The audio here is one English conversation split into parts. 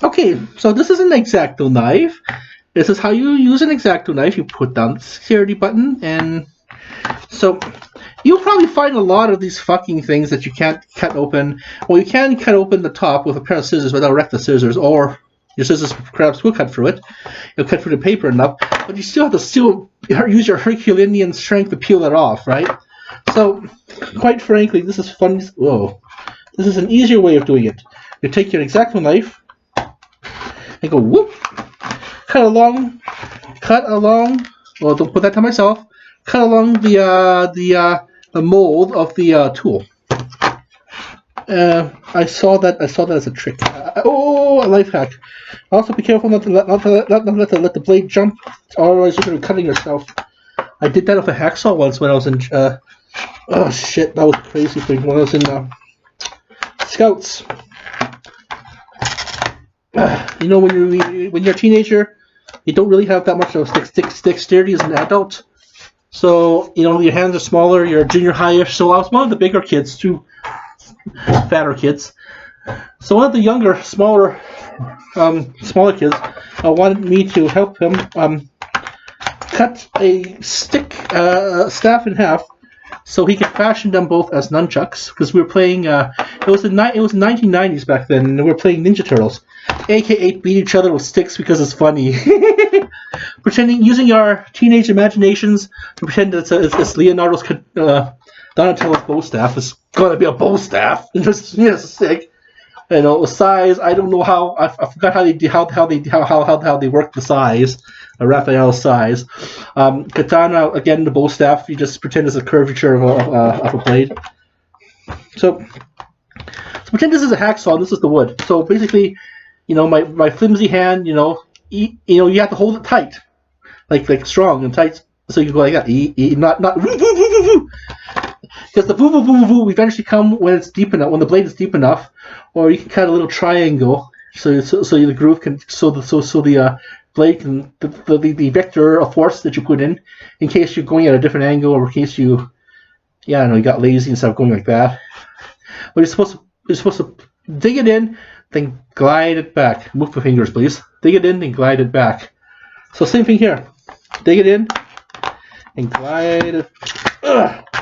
Okay, so this is an X-Acto knife. This is how you use an X-Acto knife. You put down the security button, and so you'll probably find a lot of these fucking things that you can't cut open. Well, you can cut open the top with a pair of scissors without wreck the scissors, or your scissors perhaps will cut through it. You'll cut through the paper enough, but you still have to use your Herculean strength to peel it off, right? So, quite frankly, this is fun. Whoa. This is an easier way of doing it. You take your X-Acto knife and go whoop, cut along. Well, don't put that to myself. Cut along the mold of the tool. I saw that as a trick. A life hack. Also, be careful not to let the blade jump, otherwise you're going to be cutting yourself. I did that with a hacksaw once when I was in. Oh shit, that was a crazy thing when I was in Scouts. You know, when you're a teenager, you don't really have that much of dexterity as an adult. So, you know, your hands are smaller, you're junior high-ish. So I was one of the bigger kids, two fatter kids. So one of the younger, smaller kids wanted me to help him cut a staff in half, so he could fashion them both as nunchucks. Because we were playing, it was the 1990s back then, and we were playing Ninja Turtles, aka beat each other with sticks because it's funny. Using our teenage imaginations to pretend that it's Leonardo's Donatello's bow staff. It's gonna be a bow staff. It's a stick. You know, size. I don't know how. I forgot how they work the size. Raphael's size. Katana, again, the bow staff. You just pretend it's a curvature of a blade. So pretend this is a hacksaw and this is the wood. So basically, you know, my flimsy hand, you have to hold it tight, like strong and tight, so you can go like that. Not because the voo eventually come when it's deep enough, when the blade is deep enough, or you can cut a little triangle so the groove can the blade can the vector of force that you put in case you're going at a different angle, or in case you got lazy and stuff going like that. But you're supposed to dig it in, then glide it back. Move the fingers, please. Dig it in and glide it back. So same thing here. Dig it in and glide it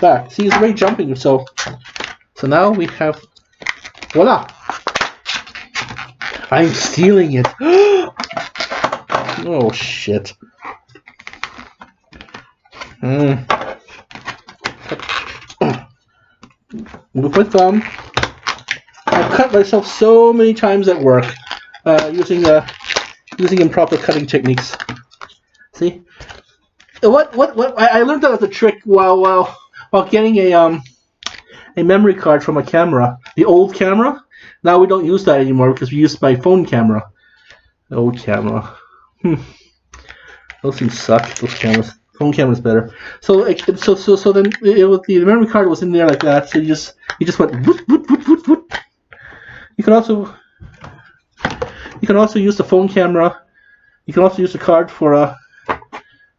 back. See, it's already jumping. So now we have, voila! I'm stealing it. Oh shit. Move my thumb. I've cut myself so many times at work using improper cutting techniques. See, what I learned that as a trick while getting a memory card from a camera, the old camera. Now we don't use that anymore because we use my phone camera. The old camera. Those things suck. Those cameras. Phone camera's better. So then the memory card was in there like that. So you just went whoop, whoop, whoop, whoop, whoop. You can also use the phone camera. You can also use the card for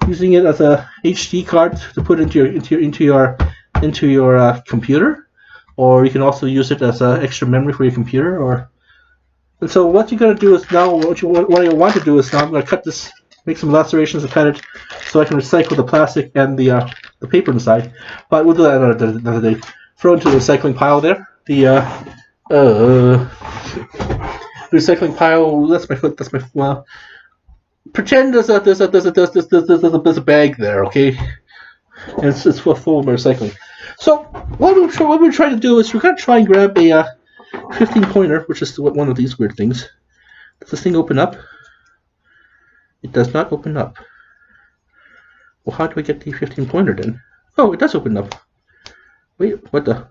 using it as a HD card to put into your computer, or you can also use it as extra memory for your computer. And so what you're gonna do is now what I want to do is now I'm gonna cut this, make some lacerations and cut it so I can recycle the plastic and the paper inside. But we'll do that another day. Throw into the recycling pile there. The recycling pile. That's my foot. That's my well. Pretend there's a bag there, okay? And it's full of my recycling. So what we're trying to do is we're gonna try and grab a 15 pointer, which is one of these weird things. Does this thing open up? It does not open up. Well, how do I get the 15 pointer then? Oh, it does open up. Wait, what the?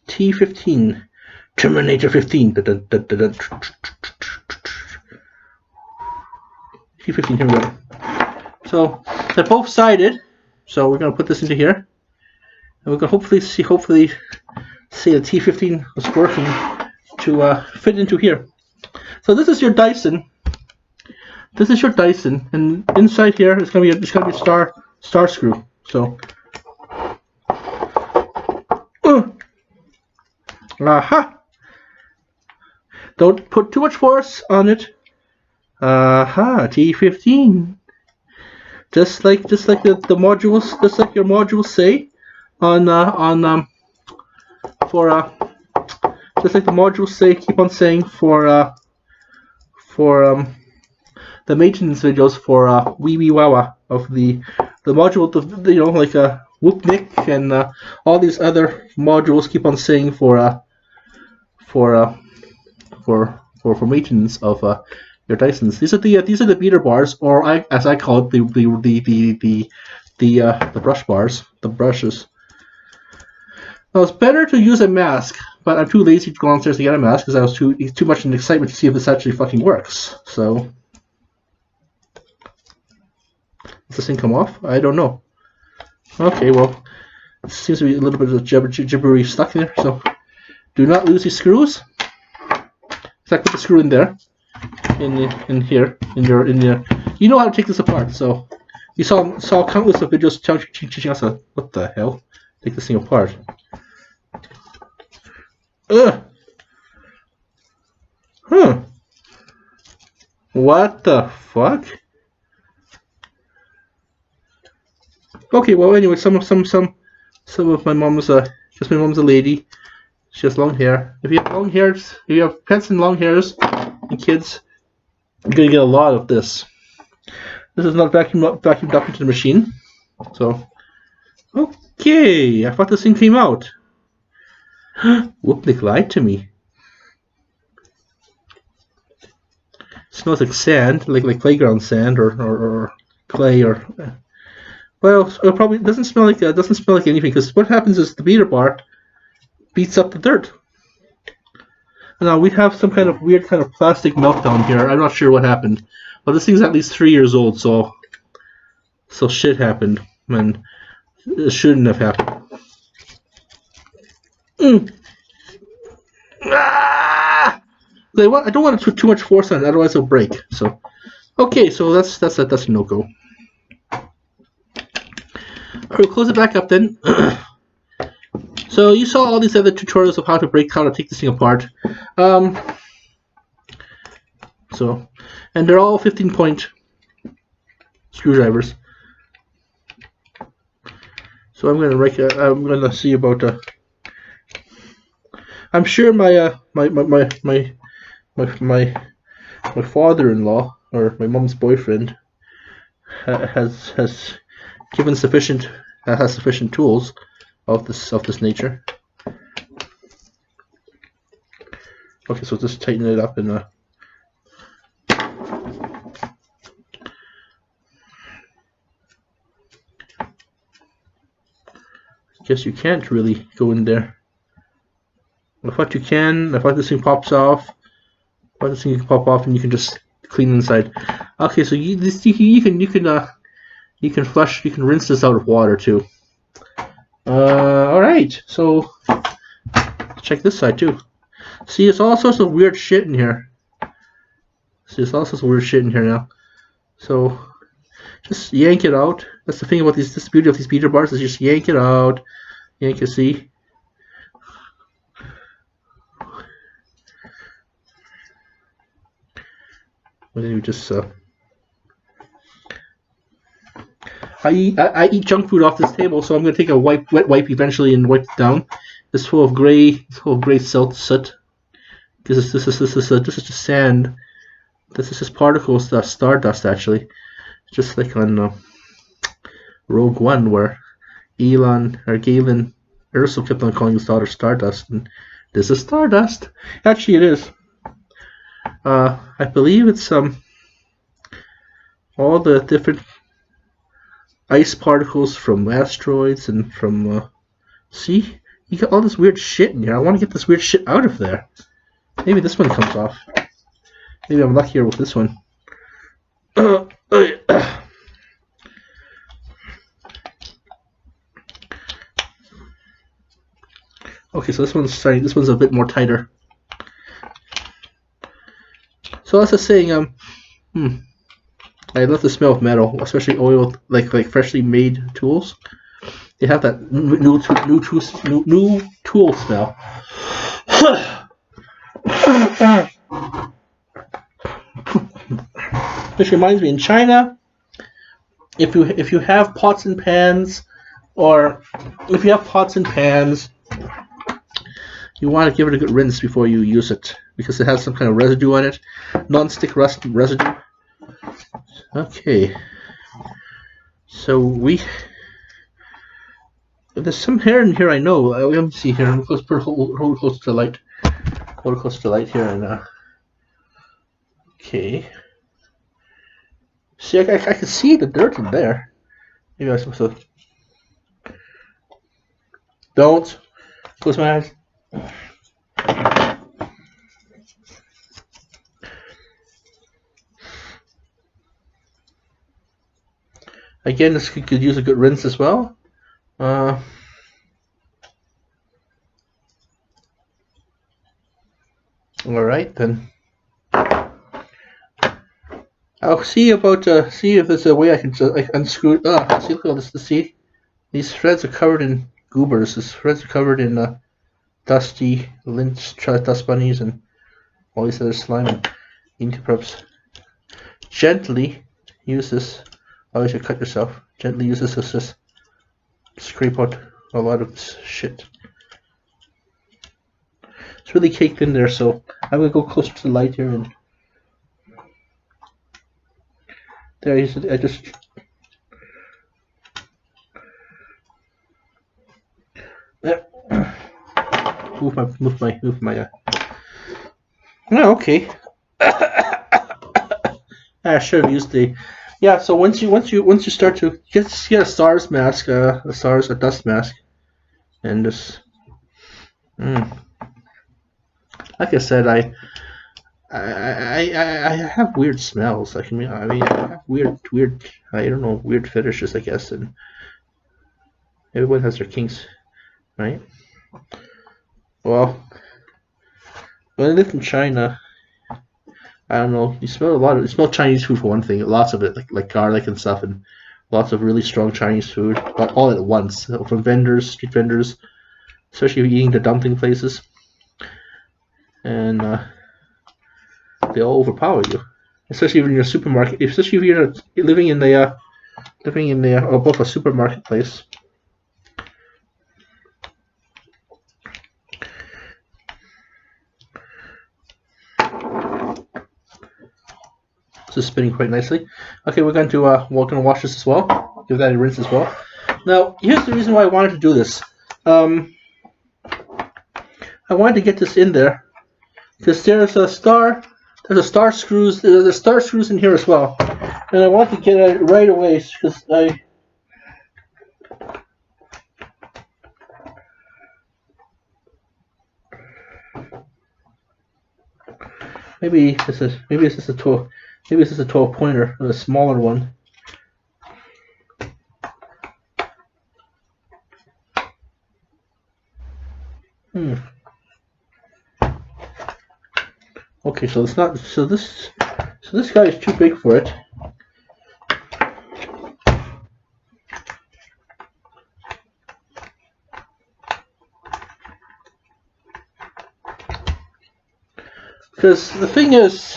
T15. Terminator 15. T15, here we go. So they're both sided. So we're gonna put this into here. And we're gonna hopefully see the T15 is working to fit into here. So this is your Dyson. This is your Dyson, and inside here is gonna be a star screw. So Aha! Don't put too much force on it. Aha! T15. Just like the modules, just like your modules say, for just like the modules say, keep on saying for the maintenance videos for wee wee wawa of the module, you know, like Whoopnik and all these other modules keep on saying for maintenance of your Dysons. These are the beater bars, or as I call it, the brush bars, the brushes. Now it's better to use a mask, but I'm too lazy to go downstairs to get a mask because I was too much in excitement to see if this actually fucking works. So, does this thing come off? I don't know. Okay, well, it seems to be a little bit of gibbery stuck there. So, do not lose these screws. So I put the screw in there, in here, in your. You know how to take this apart. So, you saw countless of videos teaching us what the hell, take this thing apart. Ugh. Huh. What the fuck? Okay, well, anyway, some of my mom's just my mom's a lady. She has long hair. If you have long hairs, if you have pets and long hairs and kids, you're gonna get a lot of this. This is not vacuumed up into the machine. So, okay, I thought this thing came out. Whoopnik lied to me. Smells like sand, like playground sand or clay or. Well, it probably doesn't smell like anything, because what happens is the beater bar beats up the dirt. Now we have some kind of weird kind of plastic meltdown here. I'm not sure what happened, but this thing's at least 3 years old, so shit happened, and it shouldn't have happened. Ah! I don't want to put too much force on it, otherwise it'll break. So, okay, so that's a no-go. Alright, we'll close it back up then. So you saw all these other tutorials of how to take this thing apart. And they're all 15-point screwdrivers. So I'm gonna see about. I'm sure my father-in-law, or my mom's boyfriend, has given sufficient tools of this nature. Okay, so just tighten it up and I guess you can't really go in there. I thought you can. I thought this thing pops off. I thought this thing can pop off and you can just clean inside. Okay, so you can flush, you can rinse this out of water too. Alright, so check this side too. See, there's all sorts of weird shit in here. Now. So just yank it out. That's the thing about this beauty of these beater bars, is just yank it out. Yank it, see? And then you just I eat junk food off this table, so I'm gonna take a wet wipe eventually and wipe it down. It's full of gray soot. This is just sand. This is just particles, stardust actually, just like on Rogue One, where Galen Erso kept on calling his daughter Stardust, and this is stardust. Actually, it is. I believe it's all the different ice particles from asteroids and from see, you got all this weird shit in here. I want to get this weird shit out of there. Maybe this one comes off. Maybe I'm luckier with this one. Okay, so this one's a bit more tighter. So as I was saying, I love the smell of metal, especially oil, like freshly made tools. They have that new tool smell. Which reminds me, in China, if you have pots and pans, or if you have pots and pans, you want to give it a good rinse before you use it because it has some kind of residue on it, non-stick residue. Okay, so there's some hair in here. I know. Let me see here. I'm close, hold close to the light. Hold close to the light here, and okay. See, I can see the dirt in there. Maybe I'm supposed to. Don't close my eyes. Again, this could use a good rinse as well. All right then. I'll see about see if there's a way I can unscrew. See, look at this. See, these threads are covered in goobers. These threads are covered in dusty lint, dust bunnies, and all these other slime. And you need to perhaps gently use this. Otherwise, you cut yourself. Gently use this to just scrape out a lot of this shit. It's really caked in there, so I'm gonna go closer to the light here and. There, I just move my. Oh, okay. I should have used the. Yeah, so once you start to get a SARS mask, a dust mask, and just. Like I said, I have weird smells. I have weird. I don't know, weird fetishes, I guess, and everyone has their kinks, right? Well, when I lived in China, I don't know. You smell Chinese food for one thing. Lots of it, like garlic and stuff, and lots of really strong Chinese food, but all at once from vendors, street vendors, especially if you're eating the dumpling places, and they all overpower you. Especially if you're in a supermarket. Especially if you're living in above a supermarket place. This is spinning quite nicely. Okay, we're going to wash this as well. Give that a rinse as well. Now, here's the reason why I wanted to do this. I wanted to get this in there because there's a star screws in here as well, and I want to get it right away because maybe this is a 12 pointer, a smaller one. Okay, so it's not. So this guy is too big for it. Because the thing is,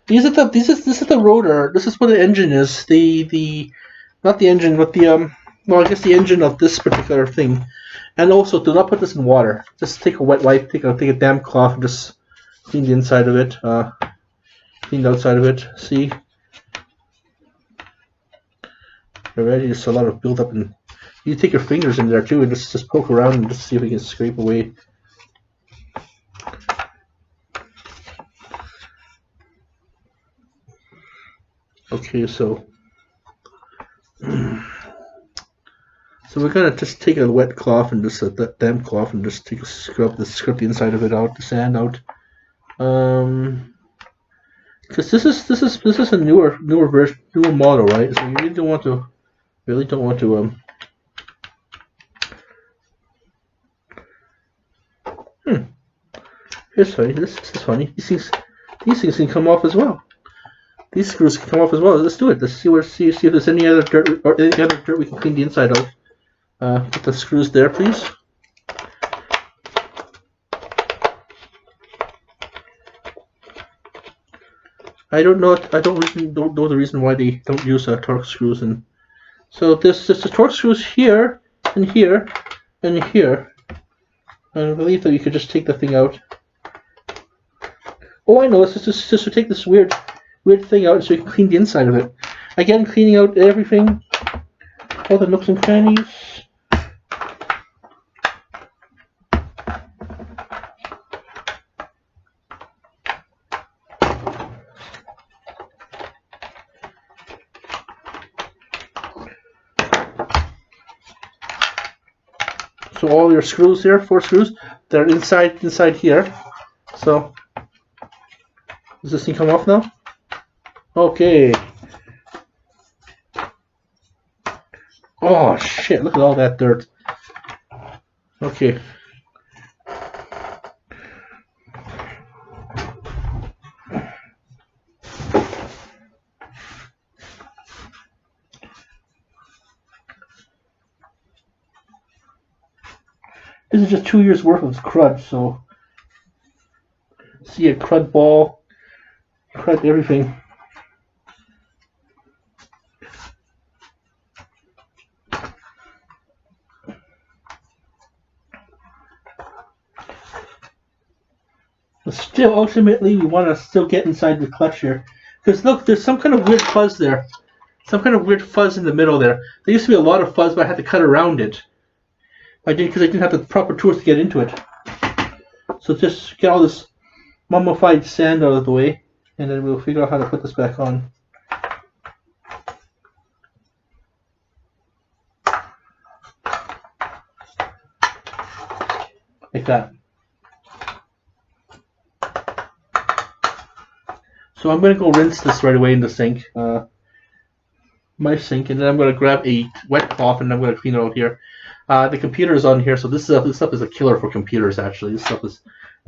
this is the rotor. This is what the engine is. Not the engine, but the well, I guess the engine of this particular thing. And also, do not put this in water. Just take a wet wipe, take a damp cloth, and just clean the inside of it. Clean the outside of it. See, already just a lot of buildup, and you take your fingers in there too, and just poke around and just see if we can scrape away. Okay, so we're gonna just take a wet cloth and just that damp cloth and just scrub the inside of it out, the sand out. Because this is a newer version, newer model, right? So you really don't want to Here's funny. This is funny. These things can come off as well. These screws can come off as well. Let's do it. Let's see if there's any other dirt or any other dirt we can clean the inside of. Put the screws there, please. I don't know. I don't know the reason why they don't use torque screws. And so this the torque screws here and here and here. And I believe that you could just take the thing out. Oh, I know. It's just to take this weird thing out so you can clean the inside of it. Again, cleaning out everything, all the nooks and crannies. So all your screws here, 4 screws, they're inside here. So does this thing come off now? Okay. Oh shit, look at all that dirt. Okay. This is just 2 years worth of crud, so see a crud ball, crud everything. But still, ultimately, we want to still get inside the clutch here. Because look, there's some kind of weird fuzz there. Some kind of weird fuzz in the middle there. There used to be a lot of fuzz, but I had to cut around it. Because I didn't have the proper tools to get into it. So just get all this mummified sand out of the way, and then we'll figure out how to put this back on. Like that. So I'm going to go rinse this right away in the sink, my sink, and then I'm going to grab a wet cloth and I'm going to clean it out here. The computer is on here, so this stuff is a killer for computers. Actually, this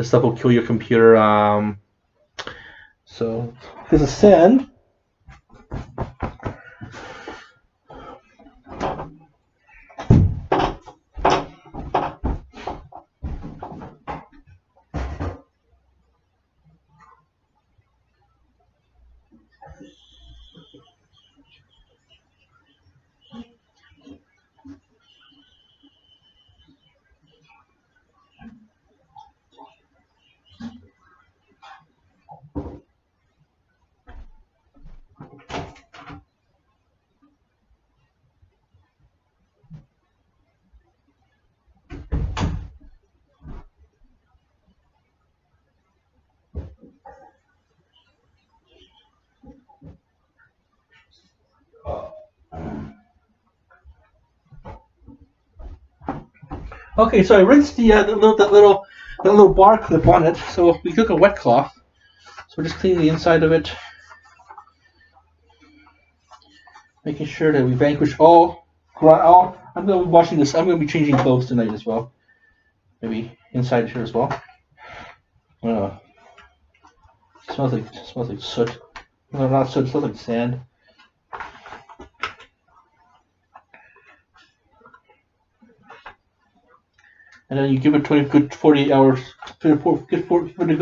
stuff will kill your computer. So there's a sand. Okay, so I rinsed that little bar clip on it. So we took a wet cloth. So we're just cleaning the inside of it, making sure that we vanquish all. I'm going to be washing this. I'm going to be changing clothes tonight as well. Maybe inside here as well. Smells like soot. No, not soot. It smells like sand. And then you give it good 48 hours. Give it a good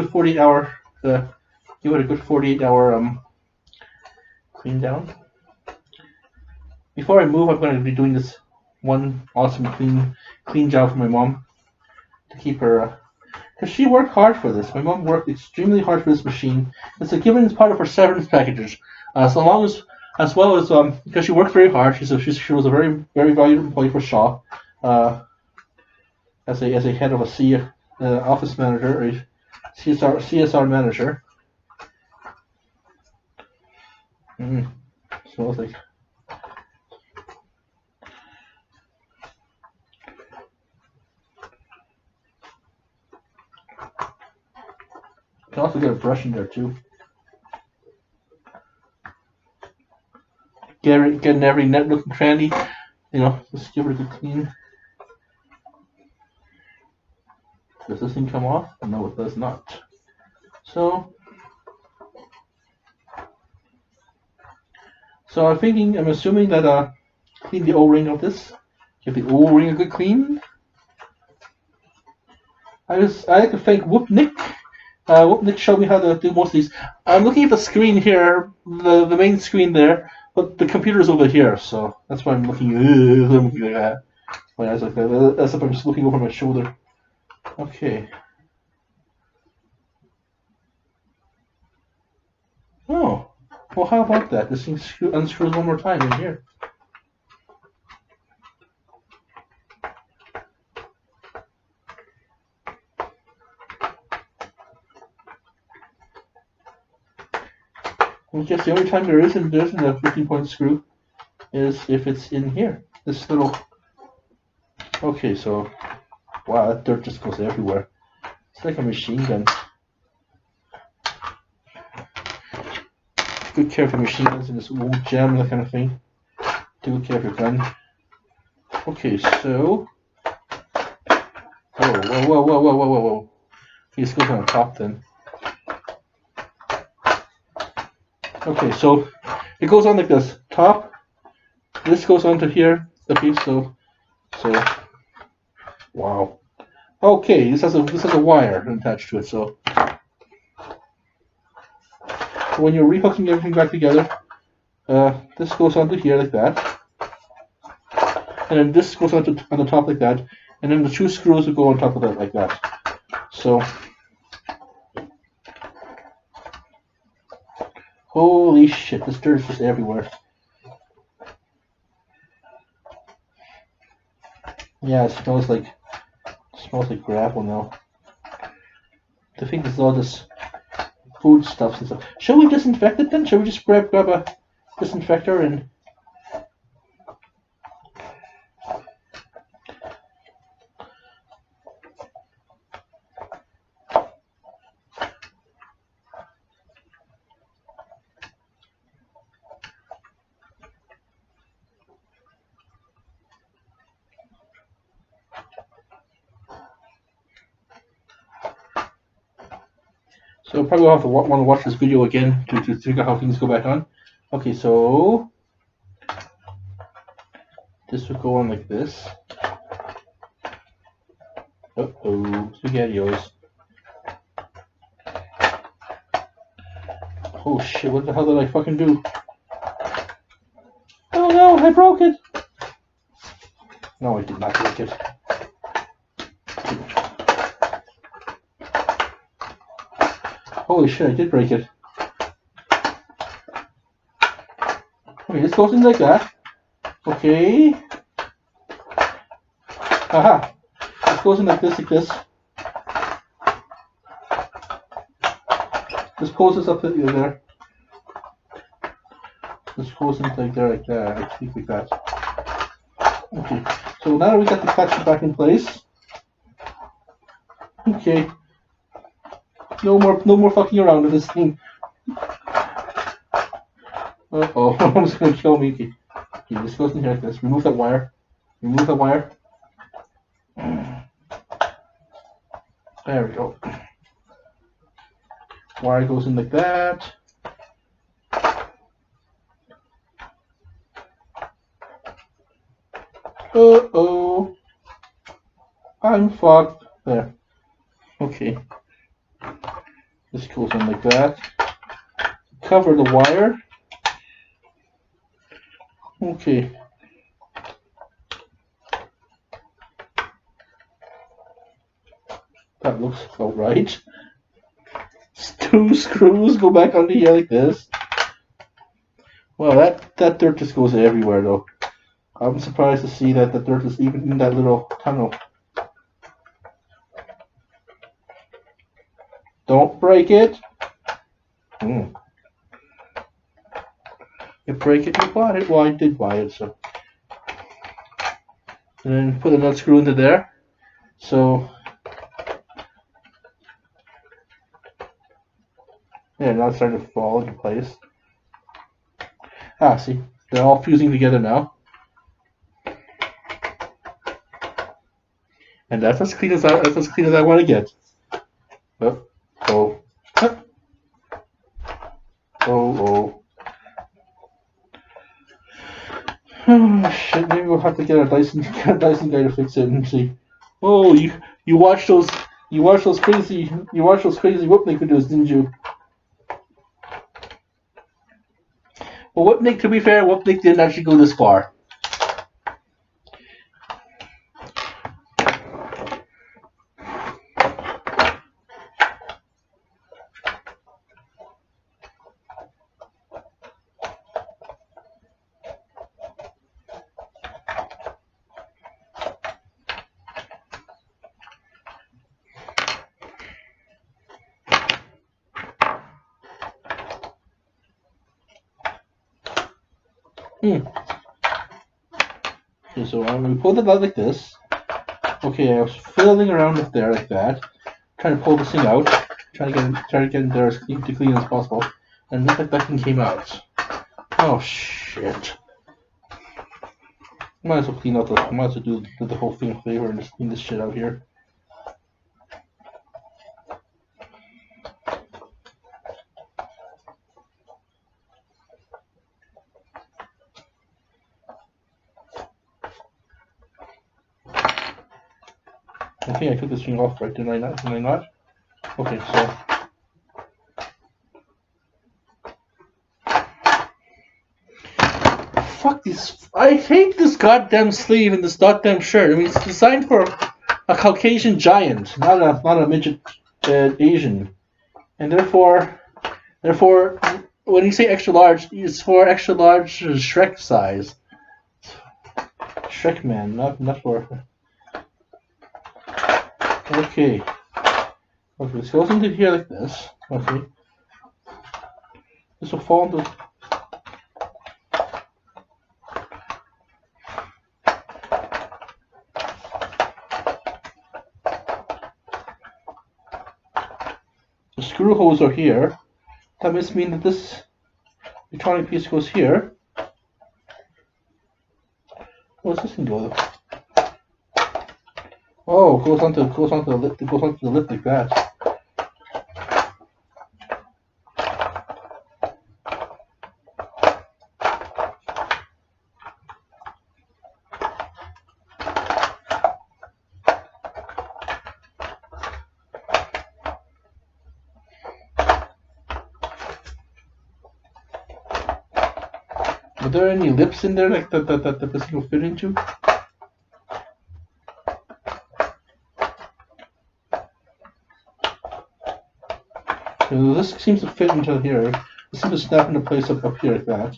48 hour. Give it a good 48 hour clean down. Before I move, I'm going to be doing this one awesome clean job for my mom to keep her. Because she worked hard for this. My mom worked extremely hard for this machine. It's a given as part of her severance packages. As well as because she worked very hard. She was a very valuable employee for Shaw. As a head of a office manager or a CSR manager. Smells like. You can also get a brush in there too. Getting every net nook and cranny, just give it a good clean. Does this thing come off? No, it does not. So I'm assuming that clean the O-ring of this. Give the O-ring a good clean. I like to thank Whoop Nick Nick showed me how to do most of these. I'm looking at the screen here, the main screen there, but the computer's over here, so that's why I'm looking. I'm looking like that. My eyes like that. As if I'm just looking over my shoulder. Okay. Oh. Well, how about that? This thing unscrews one more time in here. I guess the only time there isn't a 15-point screw is if it's in here. This little. Okay, so wow, that dirt just goes everywhere. It's like a machine gun. Good care for machine guns and this won't jam, that kind of thing. Do good care for your gun. Okay, so. Whoa. Okay, this goes on the top then. Okay, so it goes on like this. Top. This goes onto here. Okay, so wow. Okay, this has a wire attached to it, so when you're rehooking everything back together, this goes onto here like that, and then this goes on the top like that, and then the two screws will go on top of that like that. So, holy shit, this dirt is just everywhere. Yeah, it smells like gravel now. I think this is all this food stuff and stuff. Shall we disinfect it then? Shall we just grab a disinfector and so probably will have to want to watch this video again to figure out how things go back on. Okay, so this would go on like this. Uh-oh, SpaghettiOs. Oh shit, what the hell did I fucking do? Oh no, I broke it! No, I did not break it. Holy shit, I did break it. Okay, this goes in like that. Okay. Aha! This goes in like this, This closes up there. This goes in like there, like that. I think like that. Okay, so now we got the catch back in place. Okay. No more fucking around with this thing. Uh-oh, almost gonna kill me. Okay, this goes in here like this. Remove that wire. Remove the wire. There we go. Wire goes in like that. Uh-oh. I'm fucked. There. Okay. This goes in like that. Cover the wire. Okay. That looks about right. Two screws go back onto here like this. Well, that dirt just goes everywhere though. I'm surprised to see that the dirt is even in that little tunnel. Don't break it. You break it, you bought it. Well, I did buy it, so. And then put another screw into there. So. Yeah, now it's starting to fall into place. Ah, see, they're all fusing together now. And that's as clean as I want to get. Oh. Oh shit, maybe we'll have to get a Dyson guy to fix it and see. Oh, you watch those You watched those crazy Whipnik videos, didn't you? Well, Whipnik, to be fair, Whipnik didn't actually go this far. Okay, so we pulled it out like this. Okay, I was fiddling around up there like that, trying to pull this thing out, trying to get it there as clean as possible, and look like that thing came out. Oh shit! Might as well clean out might as well do the whole thing of flavor and just clean this shit out here. Okay, I took this thing off, right? Did I not? Did I not? Okay, so. Fuck this. I hate this goddamn sleeve and this goddamn shirt. I mean, it's designed for a Caucasian giant, not a midget Asian. And therefore, when you say extra large, it's for extra large Shrek size. Shrek man, not for. Okay. Okay, this goes into here like this. Okay. This will fall into. The screw holes are here. That must mean that this electronic piece goes here. Where's this thing go? Oh, it goes onto the lip. It goes onto the lip like that. Are there any lips in there like that this thing will fit into? This seems to fit into here. This seems to snap into place up here like that.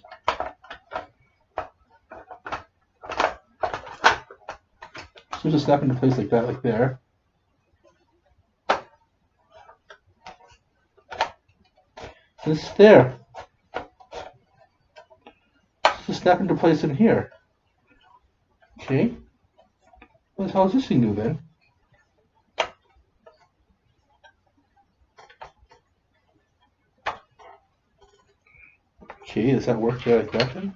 Seems to snap into place like that, like there. And it's there. Just snap into place in here. Okay. What the hell does this thing do then? Okay, does that work there like that then?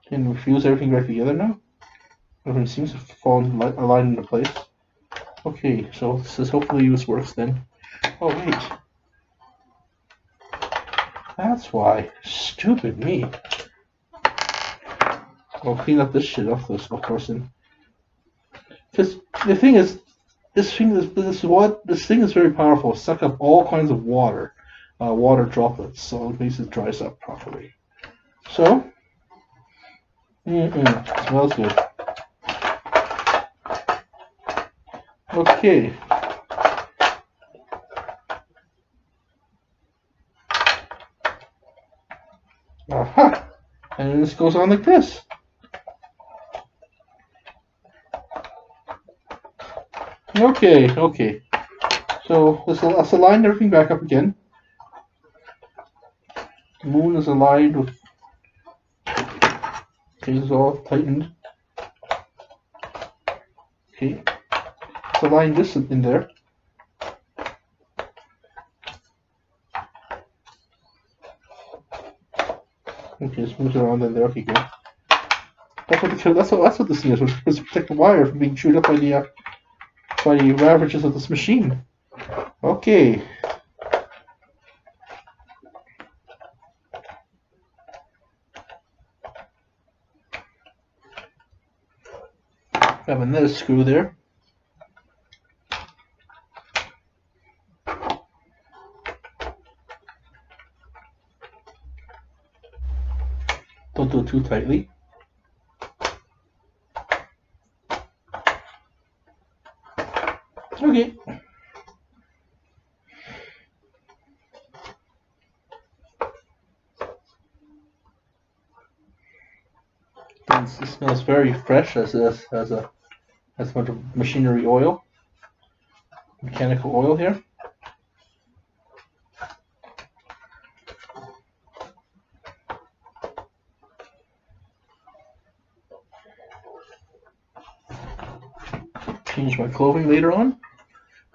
Can we fuse everything right together now? Everything seems to fall align into place. Okay, so this hopefully this works then. Oh wait. That's why. Stupid me. I'll clean up this shit off this, of course. Because the thing is, this thing is very powerful. Suck up all kinds of water, water droplets, so it makes it dries up properly. So, smells good. Okay. Aha! And then this goes on like this. Okay. So let's align everything back up again. The moon is aligned with. Okay, this is all tightened. Okay. Let's align this in there. Okay, just moves around in there. Okay, good. That's what this thing is. It's to protect the wire from being chewed up by the ravages of this machine. Okay. Have another screw there. Don't do it too tightly. Okay. It smells very fresh as a bunch of machinery oil, mechanical oil here. Change my clothing later on.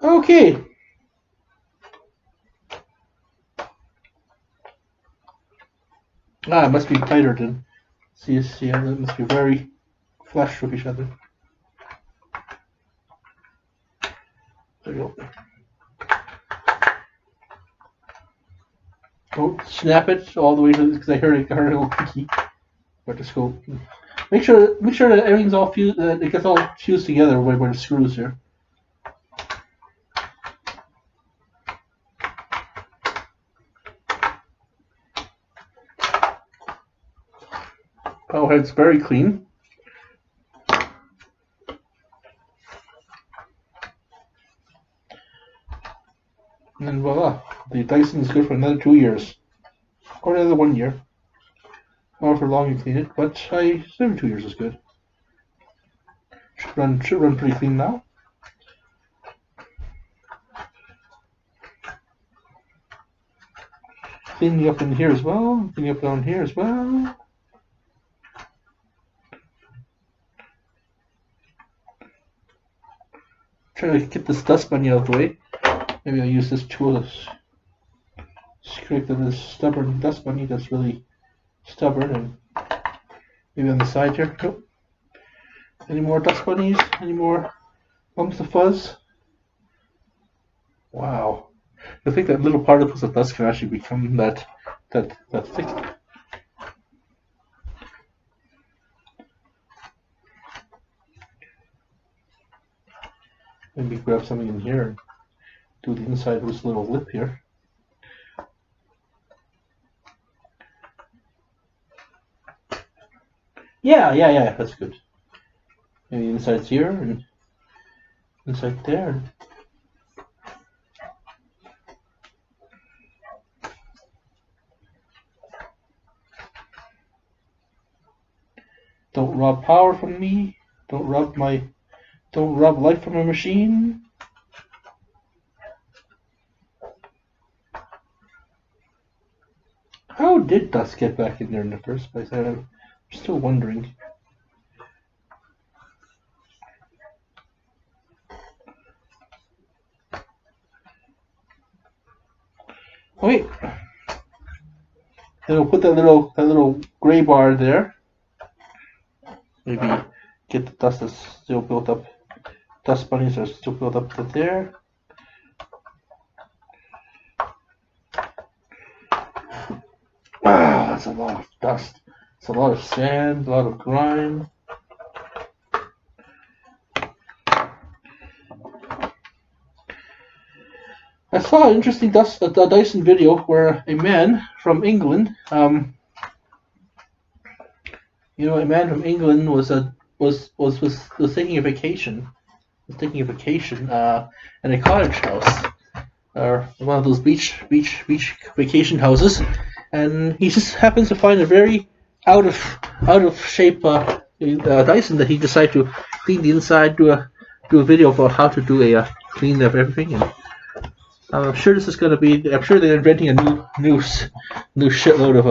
Okay. It must be tighter than. See, it must be very flush with each other. There you go. Don't snap it all the way to because I heard it a little creaky. But just go. Make sure that everything's all fused. It gets all fused together where the screws here. Power head's very clean. And then voila, the Dyson is good for another 2 years. Or another 1 year. However long you clean it, but 2 years is good. Should run pretty clean now. Cleaning up in here as well, cleaning up down here as well. Try to get this dust bunny out of the way. Maybe I'll use this tool to scrape this stubborn dust bunny that's really stubborn, and maybe on the side here. Nope. Any more dust bunnies? Any more lumps of fuzz? Wow. I think that little particles of dust can actually become that thick. Maybe grab something in here and do the inside of this little lip here. Yeah, that's good. Maybe inside's here and inside there. Don't rob power from me. Don't rob life from a machine. How did dust get back in there in the first place? I'm still wondering. Wait. Then we'll put that little gray bar there. Maybe get the dust that's still built up. Dust bunnies are still built up to there. Wow, that's a lot of dust. It's a lot of sand, a lot of grime. I saw an interesting Dyson video where a man from England, a man from England was taking a vacation. In a cottage house, or one of those beach vacation houses, and he just happens to find a very out of shape Dyson that he decided to clean the inside, do a video for how to do a clean of everything. And I'm sure this is going to be. I'm sure they're inventing a new shitload of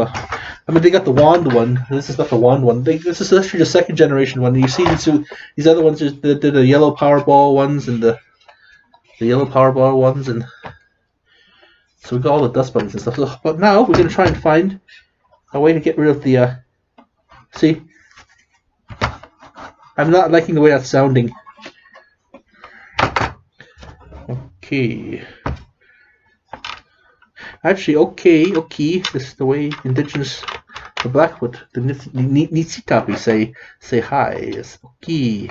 I mean, they got the wand one. This is not the wand one. This is actually the second generation one. You see these other ones, the yellow Powerball ones and the yellow Powerball ones, and so we got all the dust bunnies and stuff. So, but now we're going to try and find a way to get rid of the. See, I'm not liking the way that's sounding. Okay. Actually, okay. This is the way indigenous, the Blackfoot, the Nitsitapi say hi. Yes, okay.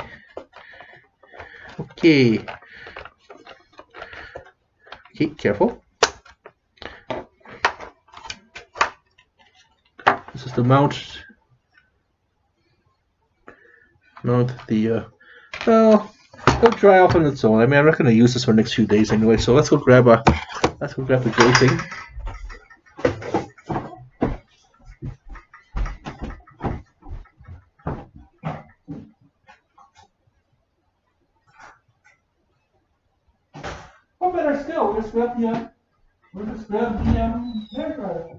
Okay. Okay, careful. This is the mount the well, it'll dry off on its own. I mean, I'm not going to use this for the next few days anyway. So let's go grab the gray thing. Or better still, we'll just grab the hair dryer.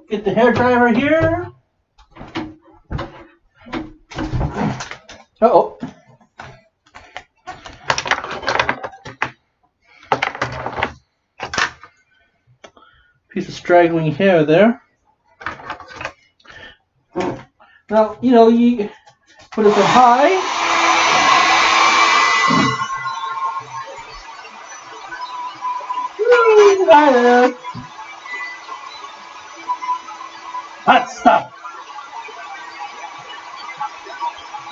Get the hair dryer here. Uh-oh. Piece of straggling hair there. Now, you put it up high. Hot stuff.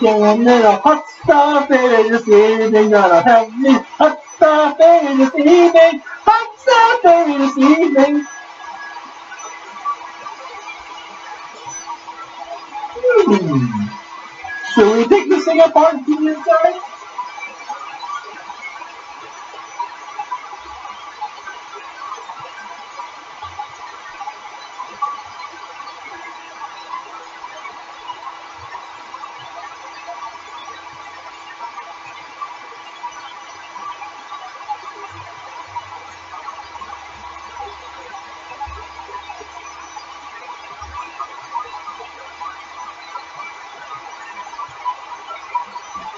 Getting a little hot stuff in this evening, gonna help me. Hot stuff in this evening. Hot stuff in this evening. Should we take this thing apart and see the inside?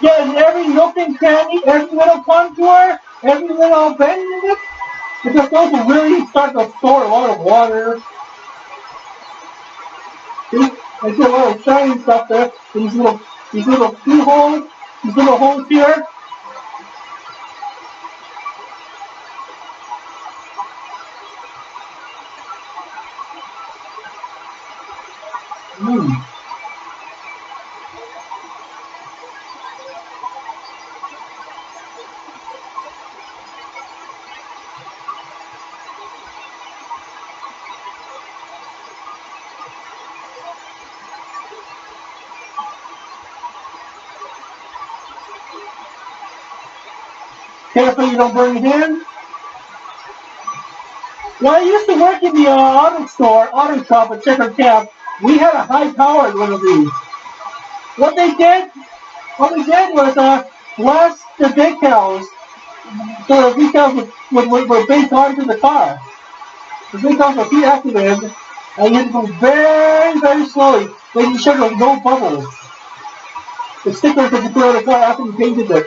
Get every nook and cranny, every little contour, every little bend in it, because those will really start to store a lot of water. See, I see a lot of shiny stuff there. These little few holes, these little holes here. Careful you don't burn your hand. When I used to work in the auto shop at Checker Camp, we had a high-powered one of these. What we did was blast the decals so the decals were baked onto the car. The decals were heat activated, and you had to go very, very slowly, making sure there was no bubbles. The stickers that you put on the car after you painted it.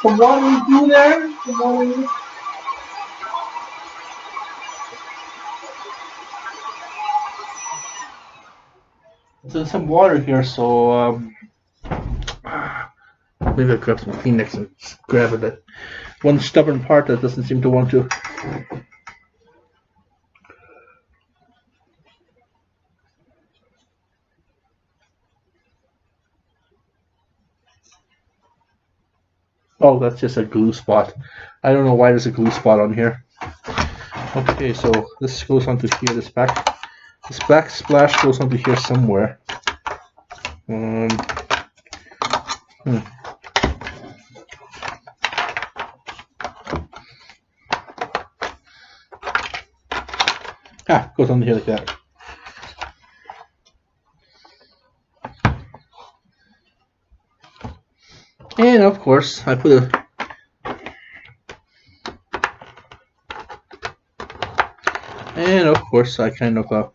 From watering through there, there's some water here, so maybe I'll grab some Kleenex and grab it. That one stubborn part that doesn't seem to want to. Oh, that's just a glue spot. I don't know why there's a glue spot on here. Okay, so this goes onto here. This backsplash goes onto here somewhere. Goes on here like that. And of course, I put a I kind of I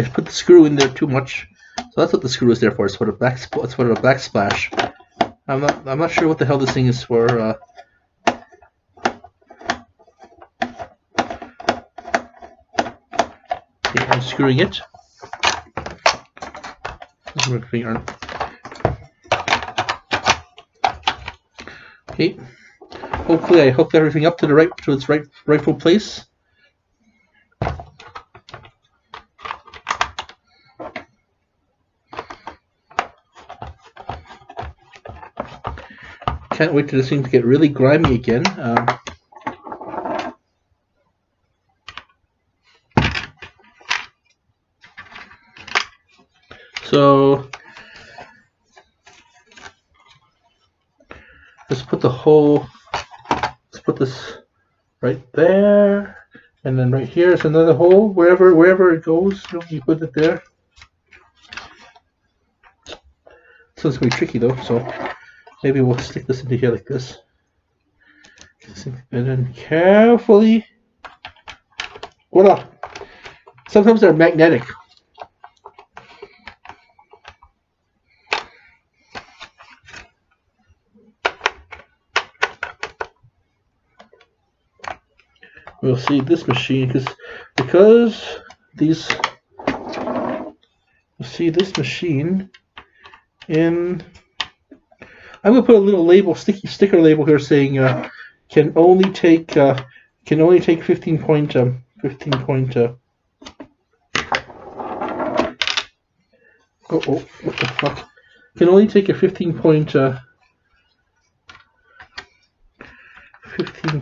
put the screw in there too much, so that's what the screw is there for. It's for the backsplash. I'm not sure what the hell this thing is for. Okay, I'm screwing it. Okay. Hopefully, I hooked everything up to its rightful place. Can't wait for this thing to get really grimy again. So let's put this right there, and then right here is another hole. Wherever it goes, you put it there. So it's gonna be tricky though. So maybe we'll stick this into here like this, and then carefully. Voila! Sometimes they're magnetic. We'll see this machine because these. We'll see this machine in. I'm gonna put a little label, sticker label here saying can only take 15 point. Oh, what the fuck? Can only take a 15 point. 15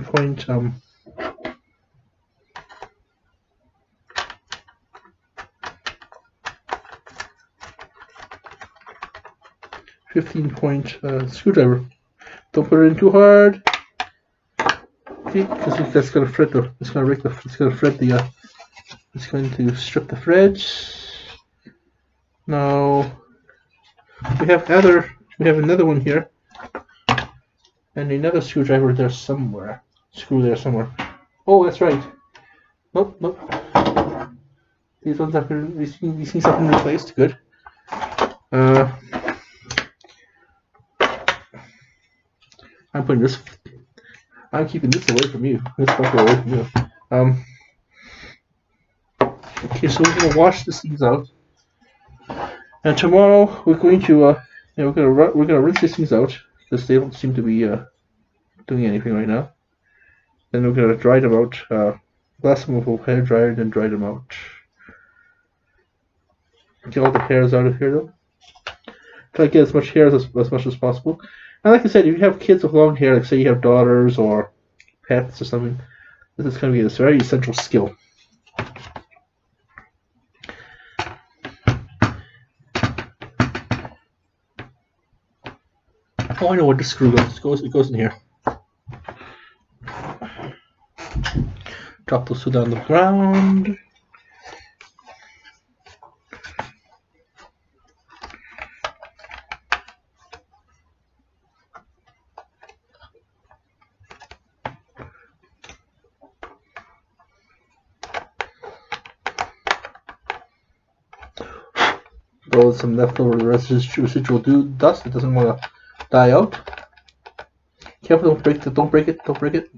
point. 15-point screwdriver. Don't put it in too hard. Okay, because that's gonna fret the. It's gonna break the. It's gonna fret the. It's going to strip the threads. Now we have another one here, and another screwdriver there somewhere. Screw there somewhere. Oh, that's right. Nope. These ones have been. These things have been replaced. Good. I'm keeping this away from you. This fucker away from you. Okay, so we're gonna wash these things out, and tomorrow we're going to we're gonna rinse these things out because they don't seem to be doing anything right now. Then we're gonna dry them out. Last time we'll hair dryer, then dry them out. Get all the hairs out of here though. Try to get as much hair as much as possible. And like I said, if you have kids with long hair, like say you have daughters or pets or something, this is going to be a very essential skill. Oh, I know where the screw goes. It goes in here. Drop those two down on the ground. Throw some leftover residual dust. It doesn't want to die out. Careful! Don't break it! Don't break it!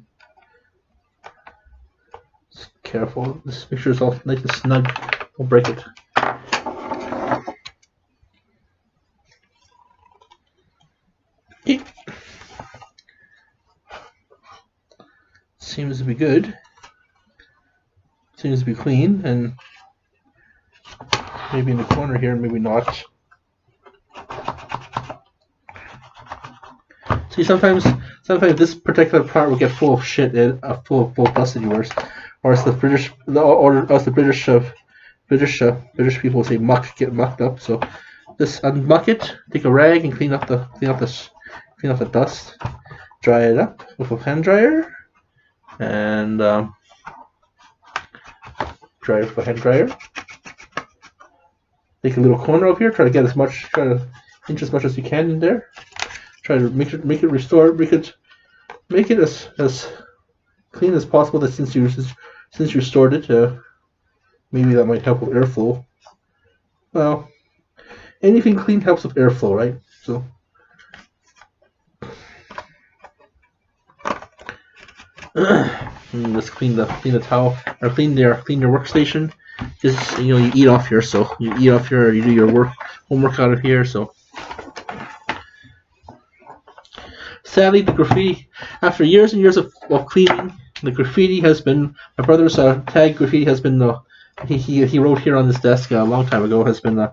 Just careful. Just make sure it's all nice and snug. Don't break it. Okay. Seems to be good. Seems to be clean, and maybe in the corner here, maybe not. See, sometimes this particular part will get full of shit and full of dust anywhere, or as the British people say, get mucked up. So just unmuck it, take a rag and clean up the dust, dry it up with a hand dryer, and dryer with a hand dryer. Make a little corner over here. Try to get as much, try to inch as much as you can in there. Try to make it restore, make it as clean as possible. That since you stored it, maybe that might help with airflow. Well, anything clean helps with airflow, right? So. Let's clean the towel or clean your workstation. Just you eat off here, so you do your homework out of here. So sadly, the graffiti, after years and years of cleaning, the graffiti has been my brother's tag graffiti has been he wrote here on this desk a long time ago has been